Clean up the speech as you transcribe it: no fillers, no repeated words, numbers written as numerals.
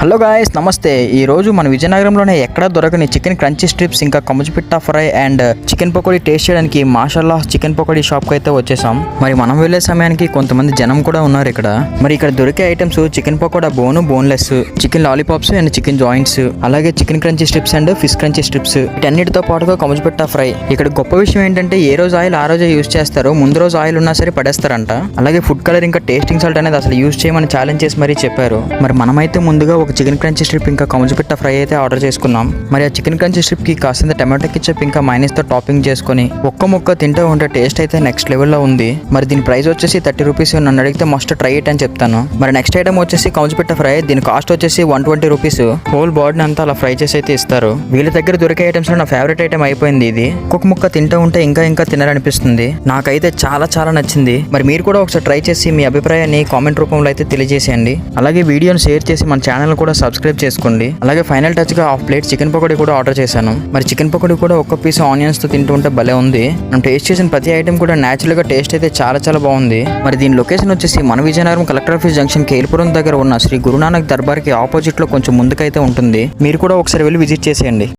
Hello guys, నమస్తే. ఈ రోజు మన విజయనగరంలోనే ఎక్కడ దొరకని చికెన్ క్రంచీ స్ట్రిప్స్ ఇంకా కముజుపిట్ట fry and chicken pakodi taste చేయడానికి మాషాల్లా చికెన్ పకోడీ షాప్ కి అయితే వచ్చేసాం. మరి మనం వెళ్లే సమయానికి కొంతమంది జనం కూడా ఉన్నారు ఇక్కడ. మరి ఇక్కడ దొరికే items chicken pakoda boneless, chicken lollipops and chicken joints, అలాగే chicken crunchy strips and fish crunchy strips, వీటన్నిటితో పాటుగా కముజుపిట్ట ఫ్రై. ఇక్కడ గొప్ప విషయం ఏంటంటే ఏ రోజు ఆయిల్ ఆ రోజే యూజ్ చేస్తారు, ముందు రోజు ఆయిల్ ఉన్నా సరే పడేస్తారంట. అలాగే ఫుడ్ కలర్ ఇంకా టేస్టింగ్ సాల్ట్ అనేది అసలు యూజ్ చేయమని ఛాలెంజ్ చేసి మరీ చెప్పారు. మరి మనమైతే ముందుగా ఒక చికెన్ క్రంచీ స్ట్రిప్ ఇంకా కముజుపిట్ట ఫ్రై అయితే ఆర్డర్ చేసుకున్నాం. మరి ఆ చికెన్ క్రంచీ స్ట్రిప్ కి కాసింత టమాటో కెచప్ ఇంకా మైనస్ తో టాపింగ్ చేసుకుని ఒక్క ముక్క తింటూ ఉంటే టేస్ట్ అయితే నెక్స్ట్ లెవెల్లో ఉంది. మరి దీని ప్రైస్ వచ్చేసి 30 రూపీస్. నన్ను అడిగితే మస్ట్ ట్రై ఇట్ అని చెప్తాను. మరి నెక్స్ట్ ఐటమ్ వచ్చేసి కముజుపిట్ట ఫ్రై. దీని కాస్ట్ వచ్చేసి 120 రూపీస్. హోల్ బాడీని అంతా అలా ఫ్రై చేసి అయితే ఇస్తారు. వీళ్ళ దగ్గర దొరికే ఐటమ్స్ లో నా ఫేవరెట్ ఐటమ్ అయిపోయింది ఇది. ఒక్కొక్క ముక్క తింటూ ఉంటే ఇంకా తినాలనిపిస్తుంది. నాకైతే చాలా నచ్చింది. మరి మీరు కూడా ఒకసారి ట్రై చేసి మీ అభిప్రాయాన్ని కామెంట్ రూపంలో అయితే తెలియజేసేయండి. అలాగే వీడియోని షేర్ చేసి మన ఛానల్ కూడా సబ్స్క్రైబ్ చేసుకోండి. అలాగే ఫైనల్ టచ్ గా హాఫ్ ప్లేట్ చికెన్ పకోడీ కూడా ఆర్డర్ చేశాను. మరి చికెన్ పకోడీ కూడా ఒక్క పీస్ ఆనియన్స్ తో తింటూ ఉంటే భలే ఉంది. మనం టేస్ట్ చేసిన ప్రతి ఐటమ్ కూడా నేచురల్ గా టేస్ట్ అయితే చాలా బాగుంది. మరి దీని లొకేషన్ వచ్చేసి మన విజయనగరం కలెక్టర్ ఆఫీస్ జంక్షన్ కేల్పురం దగ్గర ఉన్న శ్రీ గురునానక్ దర్బార్ కి ఆపోజిట్ లో కొంచెం ముందుకైతే ఉంటుంది. మీరు కూడా ఒకసారి వెళ్ళి విజిట్ చేసేయండి.